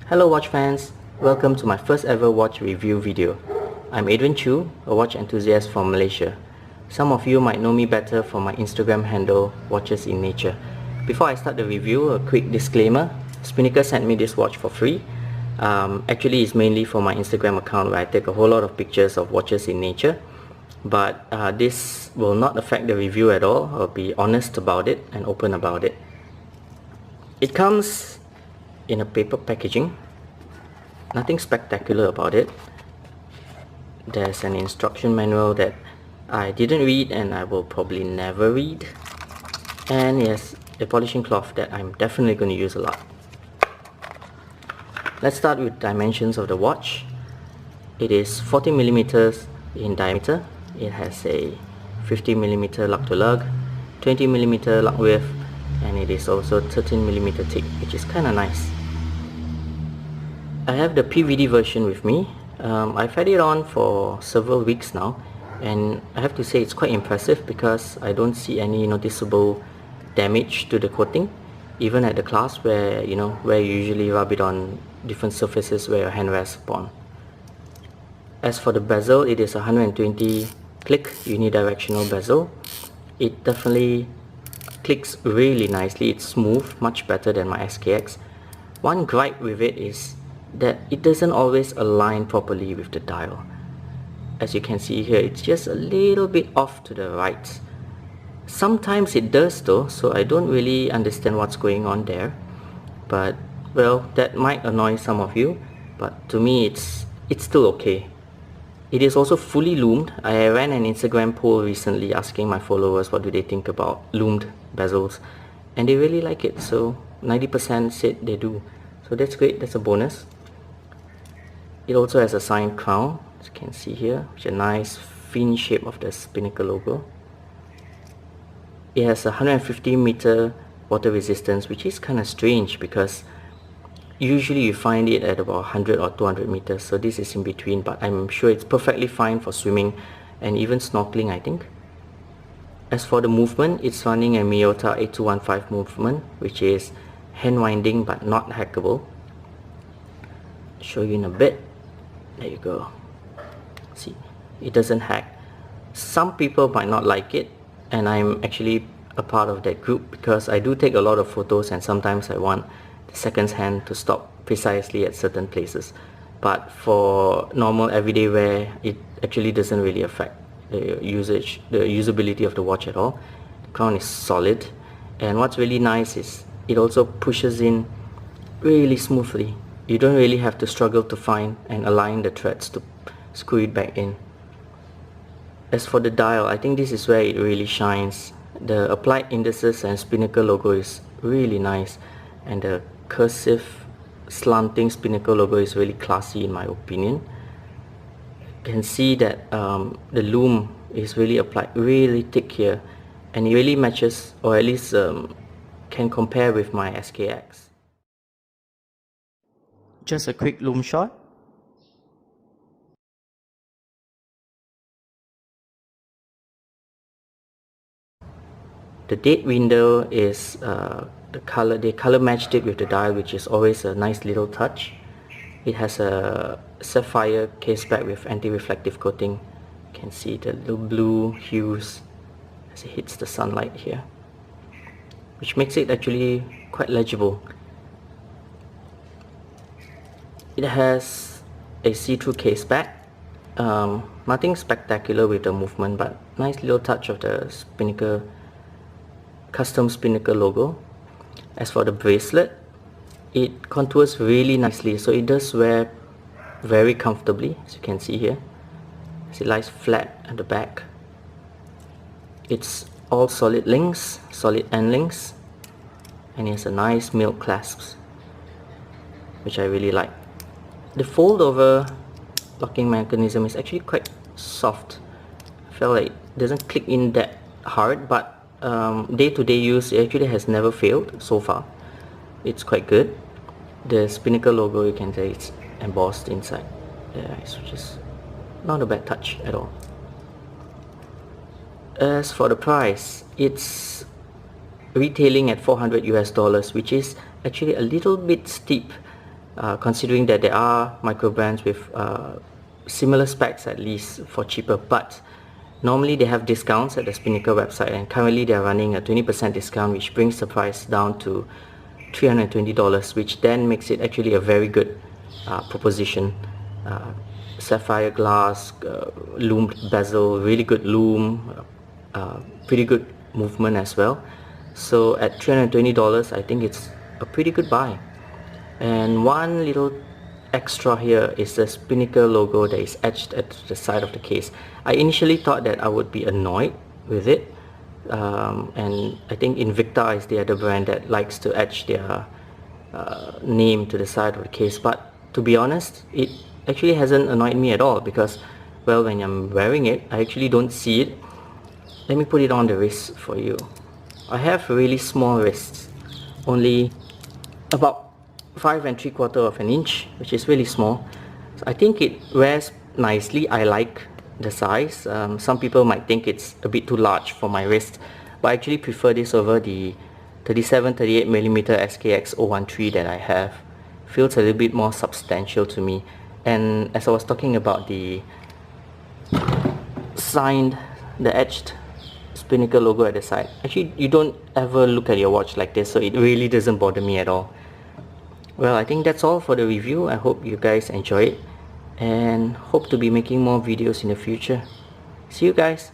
Hello watch fans, welcome to my first ever watch review video. I'm Adrian Chu, a watch enthusiast from Malaysia. Some of you might know me better from my Instagram handle, Watches in Nature. Before I start the review, a quick disclaimer. Spinnaker sent me this watch for free. Actually, it's mainly for my Instagram account where I take a whole lot of pictures of watches in nature. But this will not affect the review at all. I'll be honest about it and open about it. It comes in a paper packaging. Nothing spectacular about it. There's an instruction manual that I didn't read and I will probably never read. And yes, a polishing cloth that I'm definitely going to use a lot. Let's start with dimensions of the watch. It is 40mm in diameter. It has a 50mm lug to lug, 20mm lug width, and it is also 13mm thick, which is kind of nice. I have the PVD version with me. I've had it on for several weeks now, and I have to say it's quite impressive because I don't see any noticeable damage to the coating, even at the clasp where you usually rub it on different surfaces where your hand rests upon. As for the bezel, it is a 120 click unidirectional bezel. It definitely clicks really nicely. It's smooth, much better than my SKX. One gripe with it is that it doesn't always align properly with the dial. As you can see here, it's just a little bit off to the right. Sometimes it does though, so I don't really understand what's going on there. But well, that might annoy some of you, but to me it's still okay. It is also fully loomed. I ran an Instagram poll recently asking my followers what do they think about loomed bezels, and they really like it, so 90% said they do. So that's great, that's a bonus. It also has a signed crown, as you can see here, which is a nice fin shape of the Spinnaker logo. It has a 150-meter water resistance, which is kind of strange because usually you find it at about 100 or 200 meters, so this is in between, but I'm sure it's perfectly fine for swimming and even snorkeling, I think. As for the movement, it's running a Miyota 8215 movement, which is hand winding but not hackable. Show you in a bit. There you go. See, it doesn't hack. Some people might not like it, and I'm actually a part of that group because I do take a lot of photos and sometimes I want the seconds hand to stop precisely at certain places. But for normal everyday wear, it actually doesn't really affect the usability of the watch at all. The crown is solid, and what's really nice is it also pushes in really smoothly. You don't really have to struggle to find and align the threads to screw it back in. As for the dial, I think this is where it really shines. The applied indices and Spinnaker logo is really nice, and the cursive slanting Spinnaker logo is really classy in my opinion. You can see that the loom is really applied really thick here, and it really matches, or at least can compare with my SKX. Just a quick loom shot. The date window is they color matched it with the dial, which is always a nice little touch. It has a sapphire case back with anti-reflective coating. You can see the little blue hues as it hits the sunlight here, which makes it actually quite legible. It has a see-through case back. Nothing spectacular with the movement, but nice little touch of the Spinnaker custom Spinnaker logo. As for the bracelet, it contours really nicely, so it does wear very comfortably, as you can see here, as it lies flat at the back. It's all solid links, solid end links, and it has a nice milk clasps, which I really like. The fold over locking mechanism is actually quite soft. I feel like it doesn't click in that hard, but day-to-day use it actually has never failed so far. It's quite good. The Spinnaker logo, you can say it's embossed inside. Yeah, it's just not a bad touch at all. As for the price, it's retailing at $400 US, which is actually a little bit steep considering that there are micro brands with similar specs at least for cheaper, but normally they have discounts at the Spinnaker website, and currently they are running a 20% discount, which brings the price down to $320, which then makes it actually a very good proposition. Sapphire glass, loom bezel, really good loom, pretty good movement as well. So at $320, I think it's a pretty good buy. And one little extra here is the Spinnaker logo that is etched at the side of the case. I initially thought that I would be annoyed with it, and I think Invicta is the other brand that likes to etch their name to the side of the case, but to be honest, it actually hasn't annoyed me at all, because, well, when I'm wearing it, I actually don't see it. Let me put it on the wrist for you. I have really small wrists, only about 5 3/4 of an inch, which is really small. So I think it wears nicely. I like the size. Some people might think it's a bit too large for my wrist, but I actually prefer this over the 37-38mm SKX 013 that I have. Feels a little bit more substantial to me. And as I was talking about the signed, the etched Spinnaker logo at the side, actually you don't ever look at your watch like this, so it really doesn't bother me at all. Well, I think that's all for the review. I hope you guys enjoy it, and hope to be making more videos in the future. See you guys.